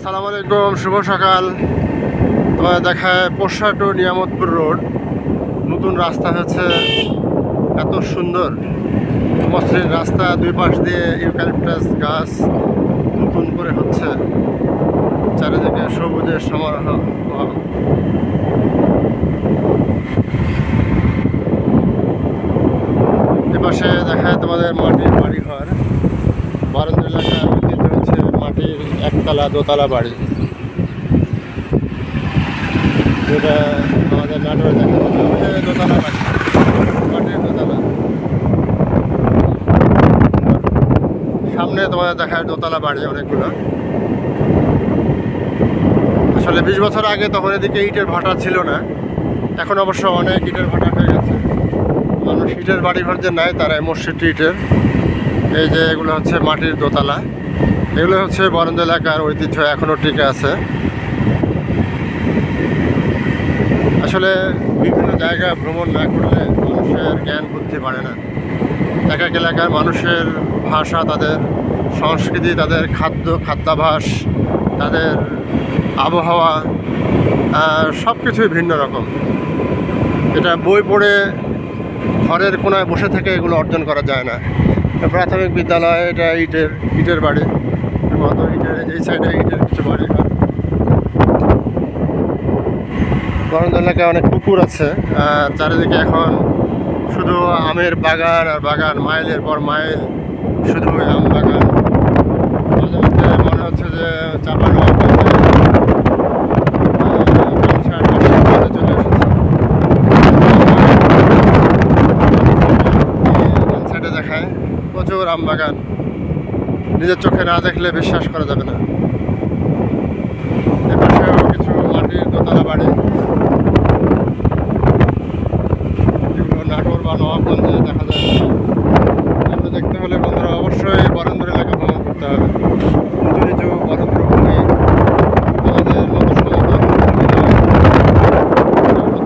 আসসালামু আলাইকুম, শুভ সকাল। তোমার দেখায় পোরশা টু নিয়ামতপুর রোড নতুন রাস্তা হচ্ছে, এত সুন্দর মসৃণ রাস্তা, দুই পাশ দিয়ে ইউক্যালিপটাস গাছ নতুন করে হচ্ছে, চারিদিকে সবুজের সমারোহ। এপাশে দেখায় তোমাদের মাটির বাড়িঘর, বারান্দা এলাকার ঐতিহ্য হচ্ছে মাটির একতলা দোতলা বাড়ি, যেটা আমাদের নাটোরে দেখা যায় দোতলা বাড়ি, মাটির দোতলা। সামনে তোমাদের দেখায় দোতলা বাড়ি অনেকগুলো। আসলে 20 বছর আগে তখন এদিকে ইটের ভাটা ছিল না, এখন অবশ্য অনেক ইটের ভাটা হয়ে গেছে। মানুষ ইটের বাড়ি ঘর যে নাই, তারা মসজিদ ইটের। এই যে এগুলো হচ্ছে মাটির দোতলা, এগুলো হচ্ছে বারান্দা এলাকার ঐতিহ্য, এখনও টিকে আছে। আসলে বিভিন্ন জায়গায় ভ্রমণ না করলে মানুষের জ্ঞান বুদ্ধি বাড়ে না। এক এক এলাকার মানুষের ভাষা, তাদের সংস্কৃতি, তাদের খাদ্যাভ্যাস, তাদের আবহাওয়া, সব কিছুই ভিন্ন রকম। এটা বই পড়ে ঘরের কোনায় বসে থেকে এগুলো অর্জন করা যায় না। প্রাথমিক বিদ্যালয়, এটা ইটের বাড়ি মতো, এই সাইডে ইটের কিছু বাড়ি ঘর। বারান্দা এলাকায় অনেক পুকুর আছে, চারিদিকে এখন শুধু আমের বাগান আর বাগান, মাইলের পর মাইল শুধু আম বাগান। মাঝে মধ্যে মনে হচ্ছে যে চাপা চলে এসেছে। সাইডে দেখায় প্রচুর আম বাগান, নিজের চোখে না দেখলে বিশ্বাস করা যাবে না। এপাশেও কিছু মাটির দোতলা বাড়ি, যেগুলো নাটোর বা নবাবগঞ্জে দেখা যায় না। এগুলো দেখতে হলে বন্ধুরা অবশ্যই বারান্দা এলাকা ভ্রমণ করতে হবে। উঁচু নিচু বারান্দা ভূমি, আমাদের মতো সমতল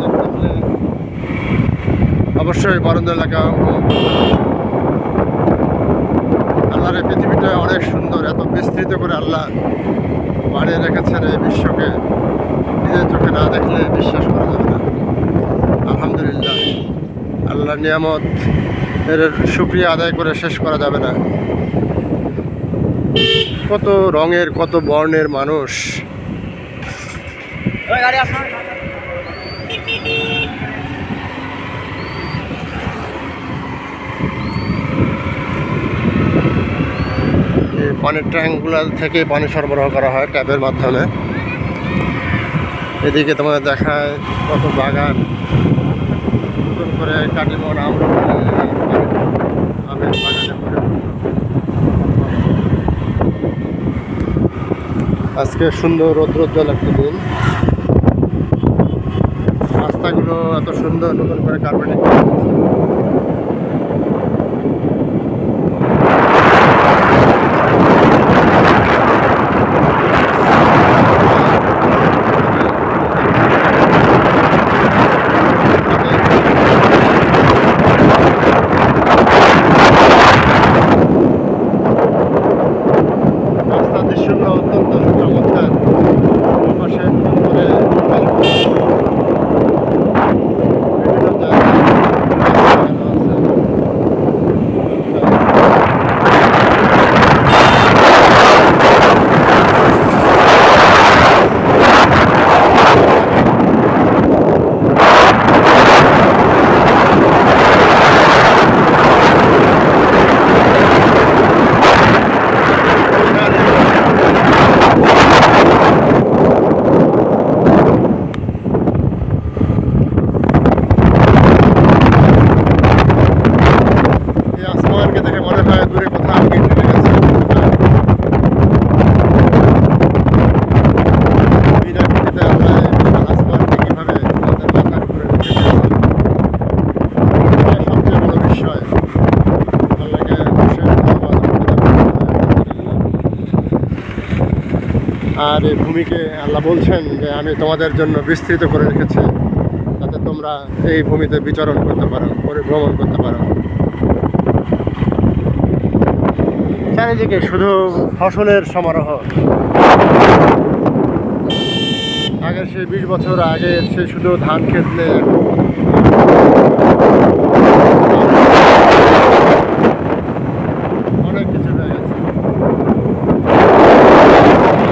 দেখতে হলে অবশ্যই বারান্দা এলাকা ভ্রমণ করতে হবে। আল্লাহর এই পৃথিবীটা অনেক সুন্দর, এত বিস্তৃত করে আল্লাহ বানিয়ে রেখেছেন এই বিশ্বকে, নিজের চোখে না দেখলে বিশ্বাস করা যাবে না। আলহামদুলিল্লাহ, আল্লাহর নিয়ামত এর শুকরিয়া আদায় করে শেষ করা যাবে না। কত রঙের, কত বর্ণের মানুষ। পানির ট্যাঙ্কগুলো থেকে পানি সরবরাহ করা হয় ট্যাপের মাধ্যমে। এদিকে তোমাদের দেখায় কত বাগান, নতুন করে কাটিমন আমের বাগানে ভরে। আজকে সুন্দর রৌদ্রোজ্জ্বল একটা দিন, রাস্তাগুলো এত সুন্দর, নতুন করে কার্পেটিং করা হয়েছে। আর এই ভূমিকে আল্লাহ বলছেন যে আমি তোমাদের জন্য বিস্তৃত করে রেখেছি, যাতে তোমরা এই ভূমিতে বিচরণ করতে পারো, পরিভ্রমণ করতে পারো। চারিদিকে শুধু ফসলের সমারোহ। আগে সেই 20 বছর আগে সে শুধু ধান ক্ষেত নেই, অনেক কিছু হয়ে গেছে।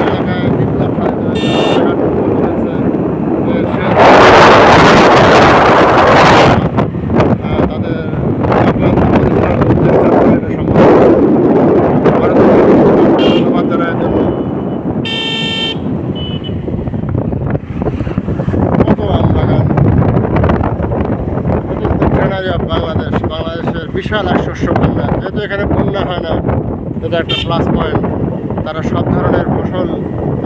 এলাকায় বিপ্লব সাধিত হয়েছে, রাস্তাঘাট উন্নত হয়েছে। তাদের অক্লান্ত পরিশ্রম চেষ্টার ফলে এটা সম্ভব হয়েছে। ধন্যবাদ জানাই জন্য। কত আম বাগান, বাংলাদেশের বিশাল এক শস্য বন্যা। যেহেতু এখানে বন্যা হয় না, এটা একটা প্লাস পয়েন্ট। তারা সব ধরনের ফসল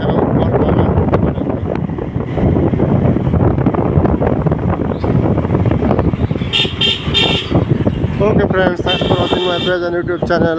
এবং ফল বাগান করতে পারে। Okay friends, thanks for watching my page and YouTube channel.